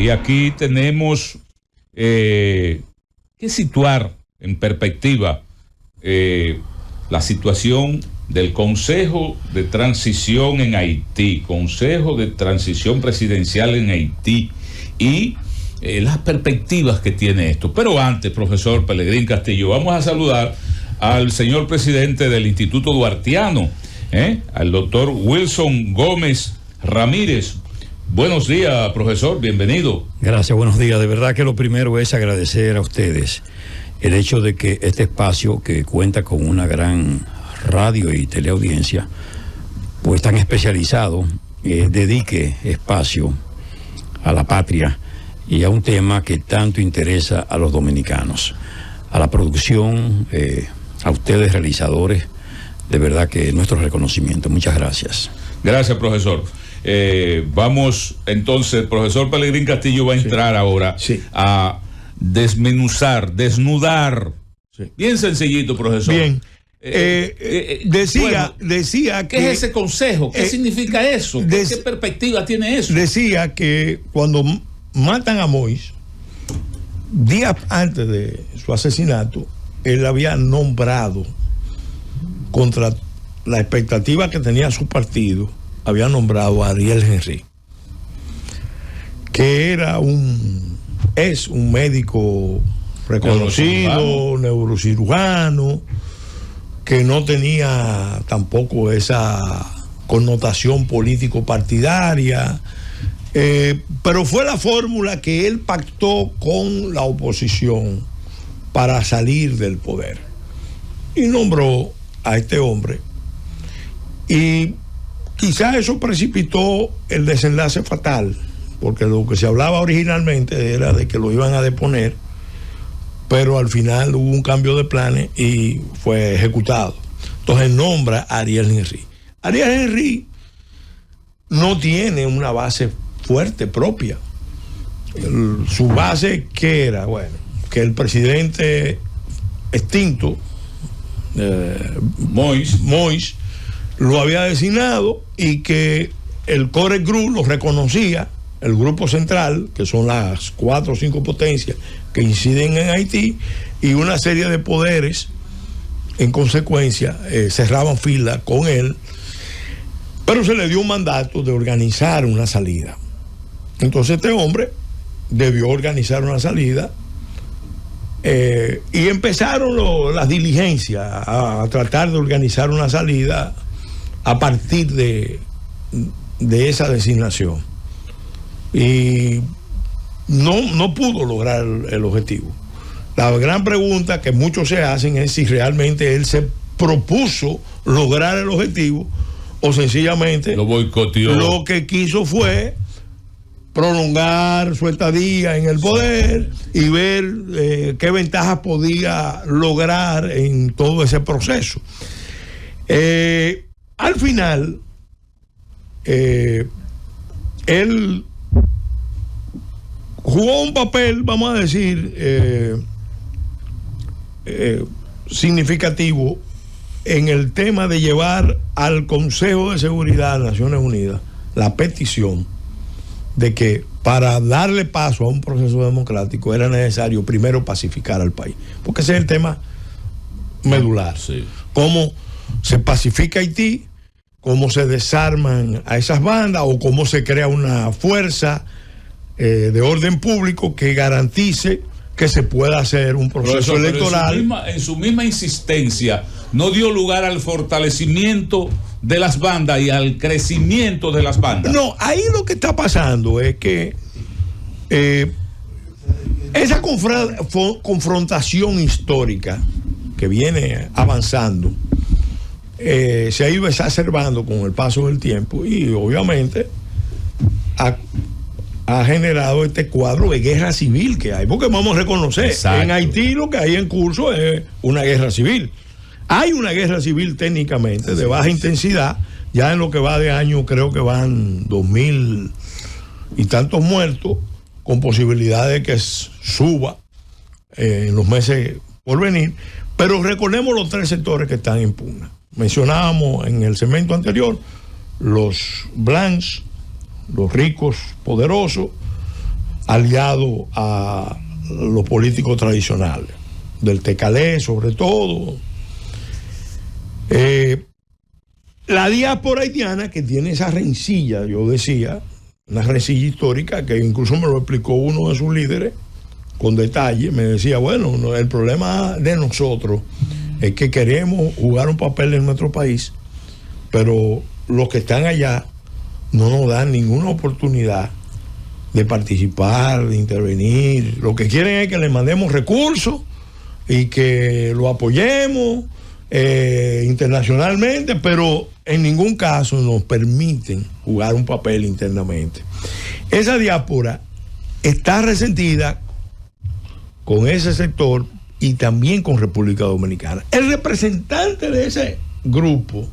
Y aquí tenemos que situar en perspectiva la situación del Consejo de Transición en Haití, Consejo de Transición Presidencial en Haití y las perspectivas que tiene esto. Pero antes, profesor Pelegrín Castillo, vamos a saludar al señor presidente del Instituto Duartiano, al doctor Wilson Gómez Ramírez. Buenos días, profesor, bienvenido. Gracias, buenos días. De verdad que lo primero es agradecer a ustedes el hecho de que este espacio, que cuenta con una gran radio y teleaudiencia, pues tan especializado, dedique espacio a la patria y a un tema que tanto interesa a los dominicanos. A la producción, a ustedes realizadores, de verdad que nuestro reconocimiento. Muchas gracias. Gracias, profesor. Vamos entonces, el profesor Pelegrín Castillo va a entrar ahora a desnudar. Bien sencillito, profesor. Bien. Decía que... ¿Qué es ese consejo? ¿Qué significa eso? ¿Qué perspectiva tiene eso? Decía que cuando matan a Moïse, días antes de su asesinato, él había nombrado, contra la expectativa que tenía su partido, había nombrado a Ariel Henry, que es un médico reconocido, neurocirujano, que no tenía tampoco esa connotación político-partidaria, pero fue la fórmula que él pactó con la oposición para salir del poder. Y nombró a este hombre. Y quizás eso precipitó el desenlace fatal, porque lo que se hablaba originalmente era de que lo iban a deponer, pero al final hubo un cambio de planes y fue ejecutado. Entonces nombra a Ariel Henry. Ariel Henry no tiene una base fuerte propia. Su base, ¿qué era? Bueno, que el presidente extinto, Moïse, lo había designado y que el Core Group lo reconocía, el grupo central, que son las 4 o 5 potencias que inciden en Haití, y una serie de poderes, en consecuencia, cerraban fila con él, pero se le dio un mandato de organizar una salida. Entonces este hombre debió organizar una salida, y empezaron las diligencias a tratar de organizar una salida a partir de esa designación. Y no pudo lograr el objetivo. La gran pregunta que muchos se hacen es si realmente él se propuso lograr el objetivo o sencillamente lo boicoteó. Lo que quiso fue prolongar su estadía en el poder y ver qué ventajas podía lograr en todo ese proceso. Al final, él jugó un papel, vamos a decir, significativo en el tema de llevar al Consejo de Seguridad de Naciones Unidas la petición de que para darle paso a un proceso democrático era necesario primero pacificar al país, porque ese es el tema medular. Sí. Cómo se pacifica Haití, cómo se desarman a esas bandas o cómo se crea una fuerza de orden público que garantice que se pueda hacer un proceso electoral. En su misma insistencia no dio lugar al fortalecimiento de las bandas y al crecimiento de las bandas. No, ahí lo que está pasando es que esa confrontación histórica que viene avanzando se ha ido exacerbando con el paso del tiempo y obviamente ha generado este cuadro de guerra civil que hay, porque vamos a reconocer, exacto, en Haití lo que hay en curso es una guerra civil. Hay una guerra civil técnicamente de baja intensidad, ya en lo que va de año creo que van 2,000 y tantos muertos, con posibilidad de que suba en los meses por venir, pero recordemos los 3 sectores que están en pugna. Mencionábamos en el segmento anterior los blancs, los ricos, poderosos, aliado a los políticos tradicionales, del Tecalé sobre todo. La diáspora haitiana, que tiene esa rencilla, yo decía, una rencilla histórica, que incluso me lo explicó uno de sus líderes con detalle, me decía, bueno, el problema de nosotros es que queremos jugar un papel en nuestro país, pero los que están allá no nos dan ninguna oportunidad de participar, de intervenir. Lo que quieren es que les mandemos recursos y que lo apoyemos internacionalmente, pero en ningún caso nos permiten jugar un papel internamente. Esa diáspora está resentida con ese sector y también con República Dominicana. El representante de ese grupo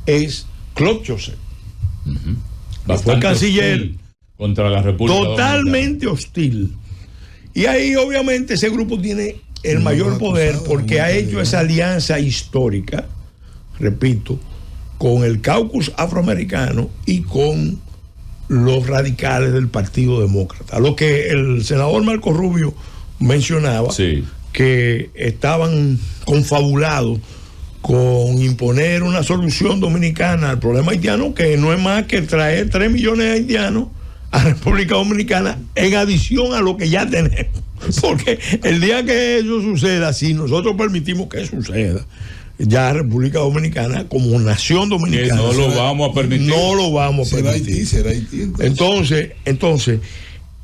es Claude Joseph. Fue canciller contra la República totalmente hostil. Y ahí obviamente ese grupo tiene el mayor poder porque ha hecho esa alianza histórica, repito, con el caucus afroamericano y con los radicales del Partido Demócrata. Lo que el senador Marco Rubio mencionaba, sí, que estaban confabulados con imponer una solución dominicana al problema haitiano, que no es más que traer 3 millones de haitianos a República Dominicana en adición a lo que ya tenemos. Porque el día que eso suceda, si nosotros permitimos que suceda, ya República Dominicana como nación dominicana, que no lo vamos a permitir. No lo vamos a permitir. Será Haití. Entonces,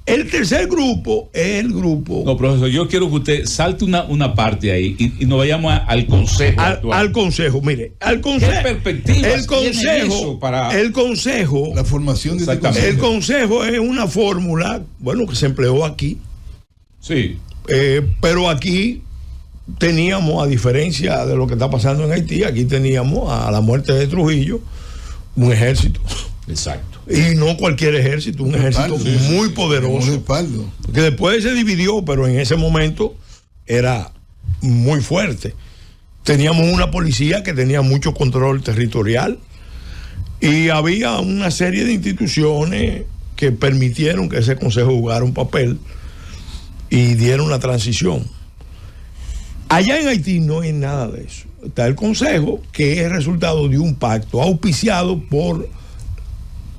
el tercer grupo es el grupo... No, profesor, yo quiero que usted salte una parte ahí y nos vayamos al consejo actual. Al consejo, mire, al consejo... ¿Qué perspectivas el consejo, tiene eso para el consejo... La formación de este consejo. El consejo es una fórmula, bueno, que se empleó aquí. Sí. Pero aquí teníamos, a diferencia de lo que está pasando en Haití, aquí teníamos a la muerte de Trujillo un ejército. Exacto. Y no cualquier ejército, un ejército muy poderoso. Que después se dividió, pero en ese momento era muy fuerte. Teníamos una policía que tenía mucho control territorial y había una serie de instituciones que permitieron que ese consejo jugara un papel y dieron una transición. Allá en Haití no hay nada de eso. Está el consejo, que es resultado de un pacto auspiciado por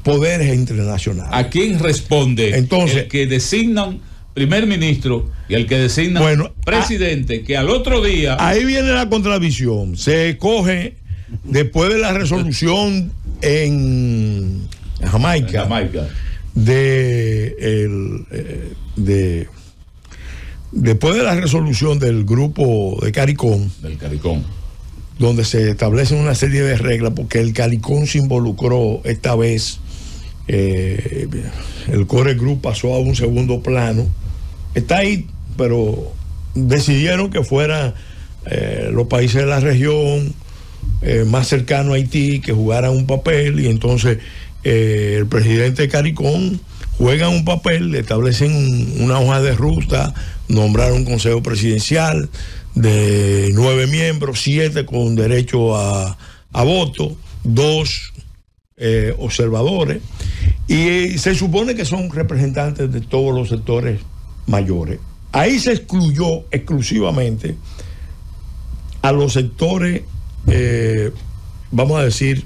poderes internacionales. ¿A quién responde entonces el que designan primer ministro y el que designan presidente, que al otro día... Ahí viene la contradicción. Se coge, después de la resolución en Jamaica, después de la resolución del grupo de CARICOM, donde se establecen una serie de reglas, porque el CARICOM se involucró esta vez, el Core Group pasó a un segundo plano, está ahí, pero decidieron que fueran los países de la región más cercanos a Haití, que jugaran un papel, y entonces el presidente de CARICOM juega un papel, establecen una hoja de ruta, nombraron un consejo presidencial de 9 miembros, 7 con derecho a voto, 2 observadores, y se supone que son representantes de todos los sectores mayores. Ahí se excluyó exclusivamente a los sectores, vamos a decir,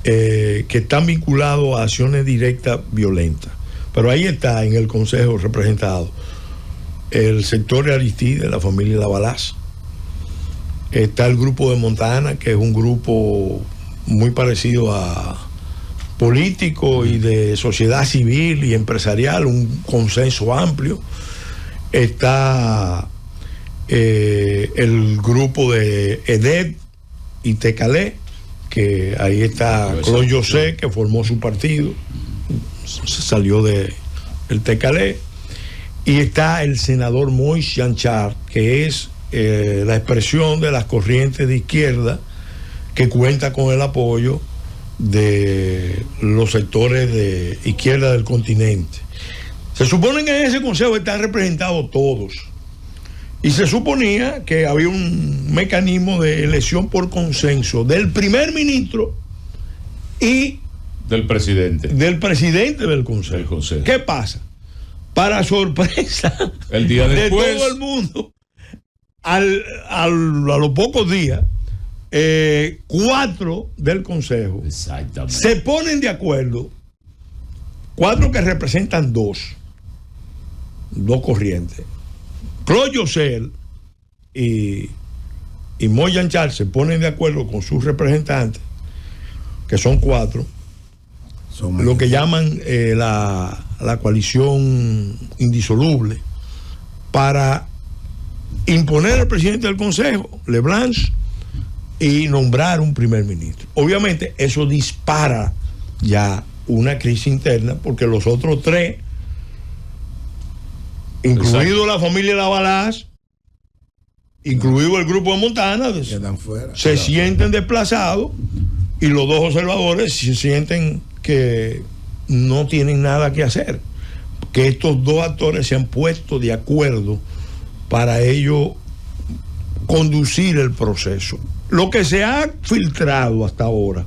que están vinculados a acciones directas violentas. Pero ahí está en el consejo representado el sector de Aristide, de la familia Lavalaz. Está el grupo de Montana, que es un grupo muy parecido a político y de sociedad civil y empresarial, un consenso amplio. Está el grupo de EDED y Tecalé, que ahí está Claude Joseph, que formó su partido, se salió del Tecalé, y está el senador Moïse Janchard, que es la expresión de las corrientes de izquierda, que cuenta con el apoyo de los sectores de izquierda del continente. Se supone que en ese consejo están representados todos, y se suponía que había un mecanismo de elección por consenso del primer ministro y del presidente. Del presidente del Consejo. ¿Qué pasa? Para sorpresa el día después, de todo el mundo, a los pocos días, 4 del Consejo se ponen de acuerdo, 4 que representan dos corrientes. Claude Josel y Moyan Charles se ponen de acuerdo con sus representantes, que son 4, lo que llaman la coalición indisoluble, para imponer al presidente del Consejo, Leblanc, y nombrar un primer ministro. Obviamente eso dispara ya una crisis interna, porque los otros 3, incluido la familia Lavalas, incluido el grupo de Montana, se sienten desplazados, y los 2 observadores se sienten que no tienen nada que hacer, que estos 2 actores se han puesto de acuerdo para ello conducir el proceso. Lo que se ha filtrado hasta ahora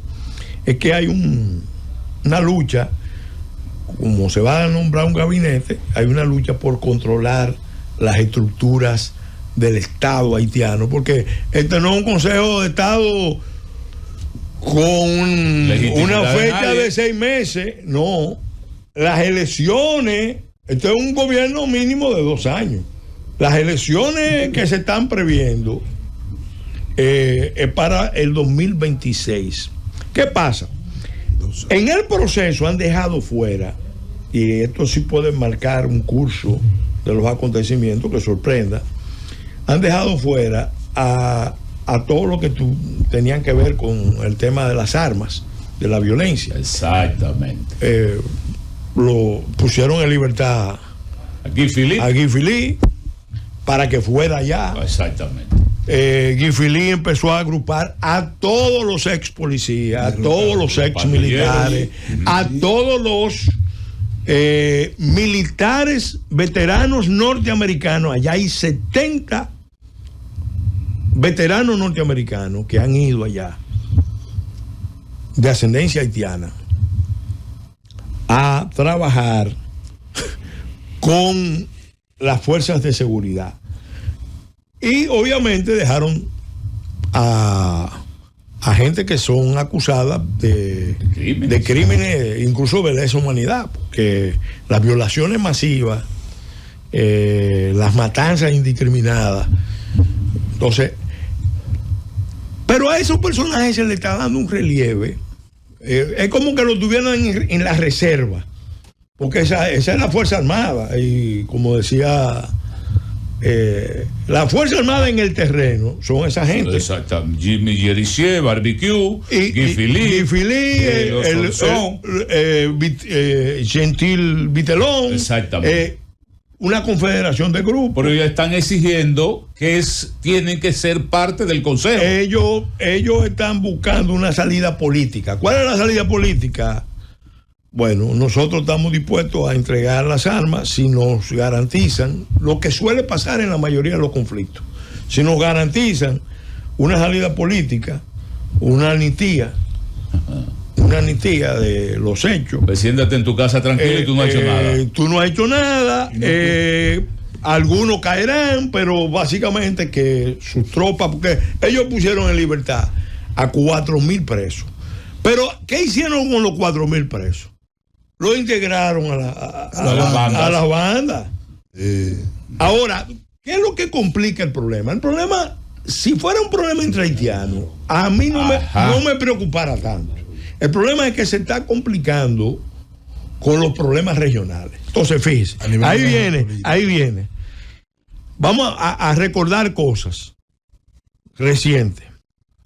es que hay una lucha, como se va a nombrar un gabinete, hay una lucha por controlar las estructuras del Estado haitiano, porque este no es un Consejo de Estado con una fecha de 6 meses, no. Las elecciones, este es un gobierno mínimo de 2 años. Las elecciones que se están previendo es para el 2026. ¿Qué pasa? En el proceso han dejado fuera, y esto sí puede marcar un curso de los acontecimientos que sorprenda, han dejado fuera a todo lo que tenían que ver con el tema de las armas, de la violencia. Exactamente. Lo pusieron en libertad a Guy Philippe para que fuera allá. Exactamente. Guy Philippe empezó a agrupar a todos los ex policías, a todos los ex militares, a todos los militares veteranos norteamericanos. Allá hay 70 veteranos norteamericanos que han ido allá, de ascendencia haitiana, a trabajar con las fuerzas de seguridad. Y obviamente dejaron a gente que son acusadas de crímenes, incluso de lesa humanidad, porque las violaciones masivas, las matanzas indiscriminadas. Entonces, pero a esos personajes se le está dando un relieve. Es como que lo tuvieran en la reserva, porque esa es la Fuerza Armada, y como decía, la Fuerza Armada en el terreno son esa gente. Exacto. Jimmy Jerissier, Barbecue, Guy Philippe, Gentil Vitelón. Exactamente. Una confederación de grupos. Pero ellos están exigiendo que tienen que ser parte del Consejo. Ellos están buscando una salida política. ¿Cuál es la salida política? Bueno, nosotros estamos dispuestos a entregar las armas si nos garantizan lo que suele pasar en la mayoría de los conflictos. Si nos garantizan una salida política, una amnistía de los hechos. Pues siéntate en tu casa tranquilo y tú no has hecho nada. Tú no has hecho nada. Algunos caerán, pero básicamente que sus tropas, porque ellos pusieron en libertad a 4,000 presos. Pero, ¿qué hicieron con los 4,000 presos? Lo integraron a las bandas. Ahora, ¿qué es lo que complica el problema? El problema, si fuera un problema entre haitianos, a mí no me preocupara tanto. El problema es que se está complicando con los problemas regionales. Entonces, fíjese, ahí viene. Vamos a recordar cosas recientes.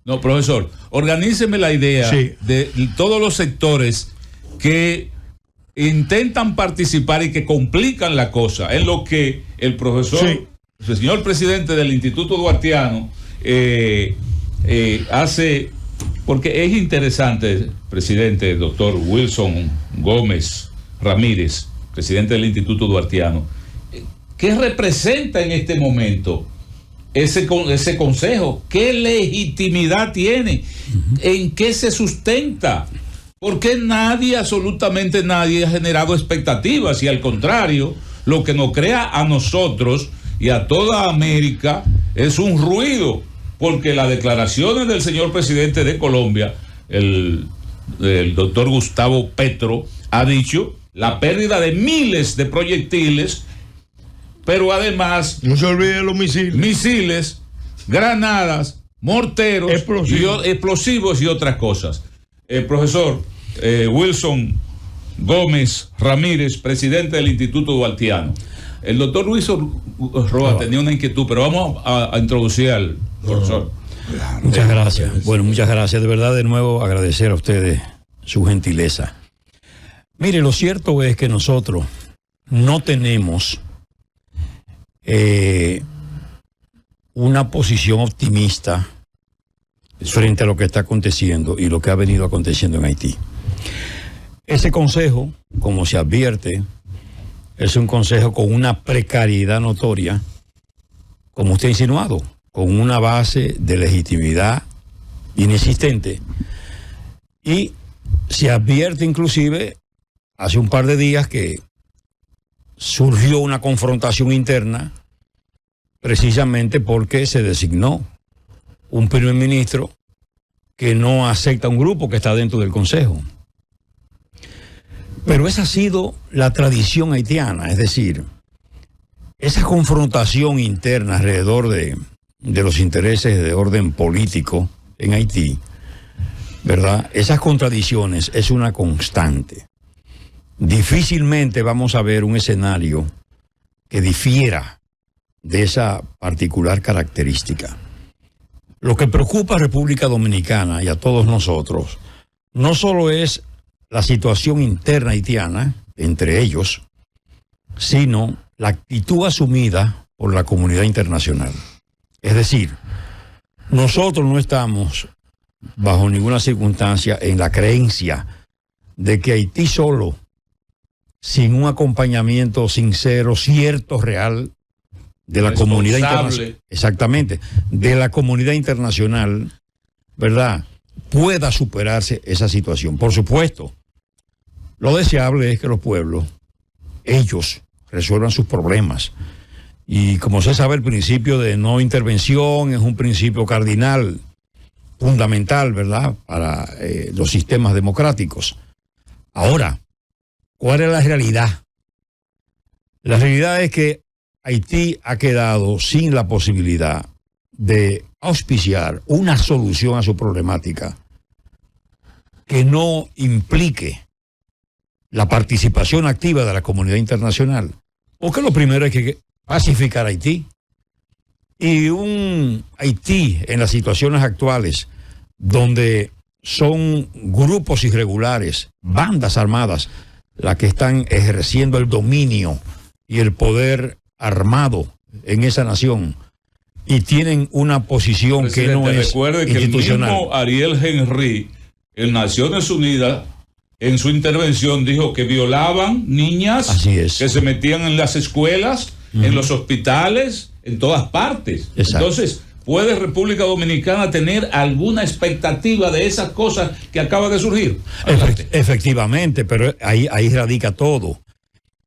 No, profesor, organíceme la idea de todos los sectores que intentan participar y que complican la cosa, en lo que el profesor, el señor presidente del Instituto Duartiano hace, porque es interesante, presidente, doctor Wilson Gómez Ramírez, presidente del Instituto Duartiano, ¿qué representa en este momento ese consejo? ¿Qué legitimidad tiene? ¿En qué se sustenta? porque nadie, absolutamente nadie, ha generado expectativas, y al contrario, lo que nos crea a nosotros y a toda América es un ruido, porque las declaraciones del señor presidente de Colombia, el doctor Gustavo Petro, ha dicho la pérdida de miles de proyectiles, pero además no se olviden los misiles, granadas, morteros, explosivos y otras cosas. Profesor Wilson Gómez Ramírez, presidente del Instituto Duartiano. El doctor Luis Roa tenía una inquietud, pero vamos a introducir al profesor. Muchas gracias. Bueno, muchas gracias. De verdad, de nuevo, agradecer a ustedes su gentileza. Mire, lo cierto es que nosotros no tenemos una posición optimista frente a lo que está aconteciendo y lo que ha venido aconteciendo en Haití. Ese consejo, como se advierte, es un consejo con una precariedad notoria, como usted ha insinuado, con una base de legitimidad inexistente. Y se advierte inclusive hace un par de días que surgió una confrontación interna precisamente porque se designó un primer ministro que no acepta un grupo que está dentro del Consejo. Pero esa ha sido la tradición haitiana, es decir, esa confrontación interna alrededor de los intereses de orden político en Haití, ¿verdad? Esas contradicciones es una constante. Difícilmente vamos a ver un escenario que difiera de esa particular característica. Lo que preocupa a República Dominicana y a todos nosotros no solo es la situación interna haitiana, entre ellos, sino la actitud asumida por la comunidad internacional. Es decir, nosotros no estamos bajo ninguna circunstancia en la creencia de que Haití solo, sin un acompañamiento sincero, cierto, real, de la comunidad internacional, exactamente, de la comunidad internacional, ¿verdad?, pueda superarse esa situación. Por supuesto, lo deseable es que los pueblos, ellos, resuelvan sus problemas. Y como se sabe, el principio de no intervención es un principio cardinal, fundamental, ¿verdad?, para los sistemas democráticos. Ahora, ¿cuál es la realidad? La realidad es que Haití ha quedado sin la posibilidad de auspiciar una solución a su problemática que no implique la participación activa de la comunidad internacional. Porque lo primero es que pacificar Haití. Y un Haití en las situaciones actuales, donde son grupos irregulares, bandas armadas, las que están ejerciendo el dominio y el poder armado en esa nación, y tienen una posición, presidente, que no es recuerde que el mismo Ariel Henry en Naciones Unidas, en su intervención, dijo que violaban niñas, que se metían en las escuelas, en los hospitales, en todas partes. Exacto. Entonces, ¿puede República Dominicana tener alguna expectativa de esas cosas que acaba de surgir? Efectivamente, pero ahí radica todo.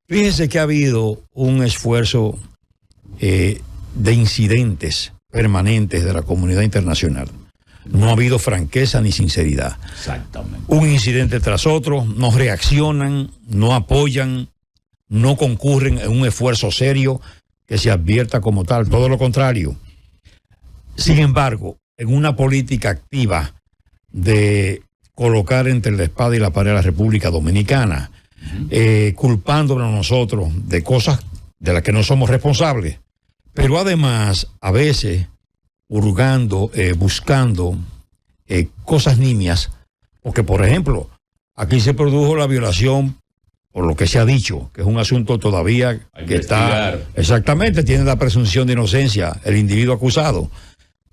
Fíjese que ha habido un esfuerzo de incidentes permanentes de la comunidad internacional. No ha habido franqueza ni sinceridad. Exactamente. Un incidente tras otro, no reaccionan, no apoyan, no concurren en un esfuerzo serio que se advierta como tal, todo lo contrario. Sin embargo, en una política activa de colocar entre la espada y la pared a la República Dominicana, culpándonos a nosotros de cosas de las que no somos responsables, pero además a veces hurgando, buscando cosas nimias, porque por ejemplo aquí se produjo la violación, por lo que se ha dicho, que es un asunto todavía que está, exactamente, tiene la presunción de inocencia el individuo acusado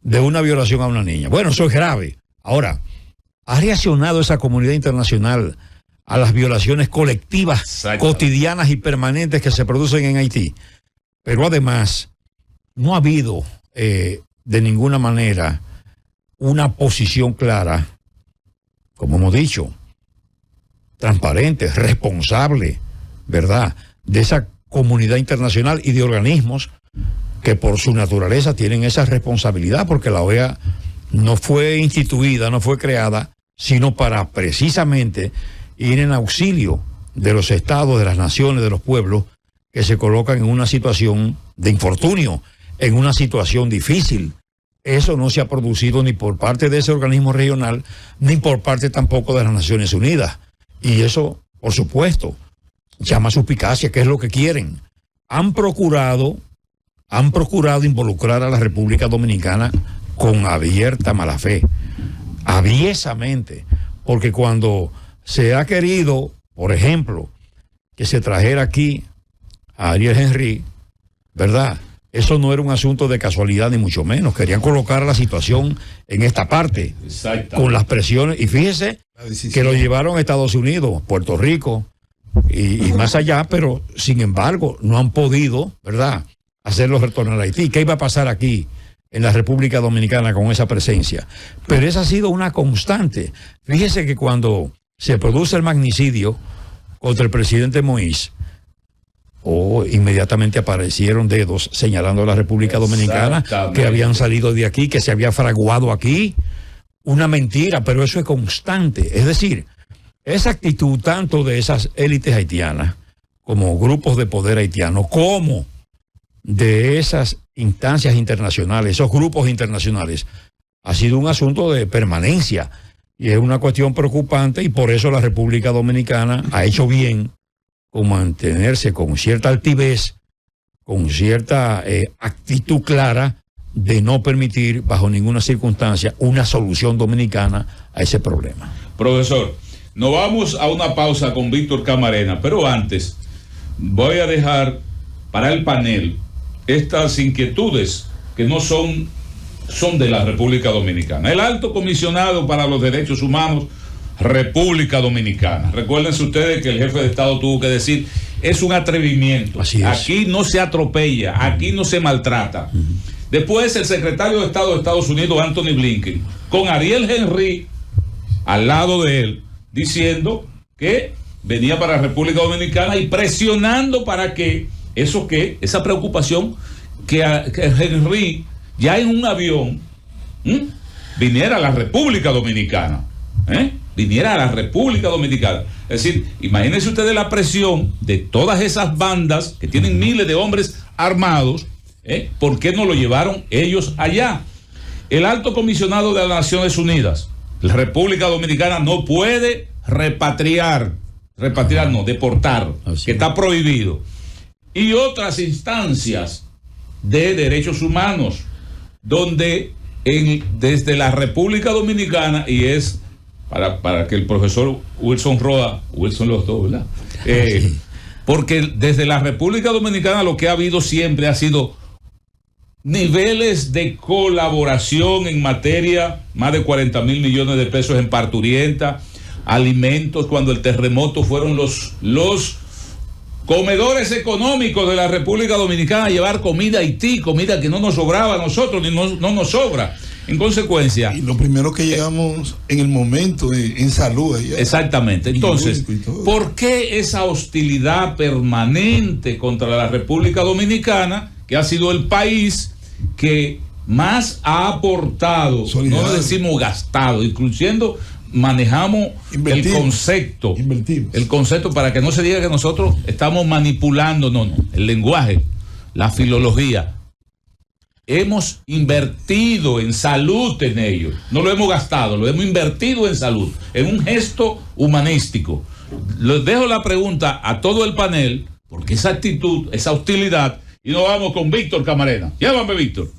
de una violación a una niña. Bueno, eso es grave. Ahora, ¿ha reaccionado esa comunidad internacional a las violaciones colectivas, cotidianas y permanentes que se producen en Haití? Pero además, no ha habido de ninguna manera una posición clara, como hemos dicho, transparente, responsable, ¿verdad?, de esa comunidad internacional y de organismos que por su naturaleza tienen esa responsabilidad, porque la OEA no fue instituida, no fue creada, sino para precisamente ir en auxilio de los estados, de las naciones, de los pueblos que se colocan en una situación de infortunio, en una situación difícil. Eso no se ha producido ni por parte de ese organismo regional, ni por parte tampoco de las Naciones Unidas. Y eso, por supuesto, llama suspicacia, que es lo que quieren. Han procurado involucrar a la República Dominicana con abierta mala fe, aviesamente, porque cuando se ha querido, por ejemplo, que se trajera aquí a Ariel Henry, ¿verdad?, eso no era un asunto de casualidad ni mucho menos. Querían colocar la situación en esta parte, con las presiones. Y fíjese que lo llevaron a Estados Unidos, Puerto Rico y más allá, pero sin embargo no han podido, ¿verdad?, hacerlos retornar a Haití. ¿Qué iba a pasar aquí en la República Dominicana con esa presencia? Pero esa ha sido una constante. Fíjese que cuando se produce el magnicidio contra el presidente Moïse, inmediatamente aparecieron dedos señalando a la República Dominicana que habían salido de aquí, que se había fraguado aquí. Una mentira, pero eso es constante. Es decir, esa actitud tanto de esas élites haitianas como grupos de poder haitianos, como de esas instancias internacionales, esos grupos internacionales, ha sido un asunto de permanencia y es una cuestión preocupante, y por eso la República Dominicana ha hecho bien con mantenerse con cierta altivez, con cierta actitud clara de no permitir bajo ninguna circunstancia una solución dominicana a ese problema. Profesor, nos vamos a una pausa con Víctor Camarena, pero antes voy a dejar para el panel estas inquietudes que no son de la República Dominicana. El Alto Comisionado para los Derechos Humanos, República Dominicana. Recuérdense ustedes que el jefe de Estado tuvo que decir, es un atrevimiento. Así es. Aquí no se atropella, aquí no se maltrata. Después el secretario de Estado de Estados Unidos, Anthony Blinken, con Ariel Henry al lado de él, diciendo que venía para la República Dominicana y presionando para que esa preocupación que Henry ya en un avión viniera a la República Dominicana. Viniera a la República Dominicana. Es decir, imagínense ustedes la presión de todas esas bandas que tienen miles de hombres armados. ¿Por qué no lo llevaron ellos allá? El Alto Comisionado de las Naciones Unidas, la República Dominicana no puede deportar, que está prohibido. Y otras instancias de derechos humanos, donde desde la República Dominicana, y es para que el profesor Wilson los dos, ¿verdad? Porque desde la República Dominicana lo que ha habido siempre ha sido niveles de colaboración en materia, más de 40 mil millones de pesos en parturienta, alimentos. Cuando el terremoto fueron los comedores económicos de la República Dominicana a llevar comida a Haití, comida que no nos sobraba a nosotros, ni no nos sobra. En consecuencia, y lo primero que llegamos en el momento en salud. Allá. Exactamente. Entonces, ¿por qué esa hostilidad permanente contra la República Dominicana, que ha sido el país que más ha aportado, no decimos gastado, incluyendo manejamos el concepto para que no se diga que nosotros estamos manipulando, no, el lenguaje, la filología. Hemos invertido en salud en ello, no lo hemos gastado, lo hemos invertido en salud, en un gesto humanístico. Les dejo la pregunta a todo el panel, porque esa actitud, esa hostilidad, y nos vamos con Víctor Camarena. Llámame, Víctor.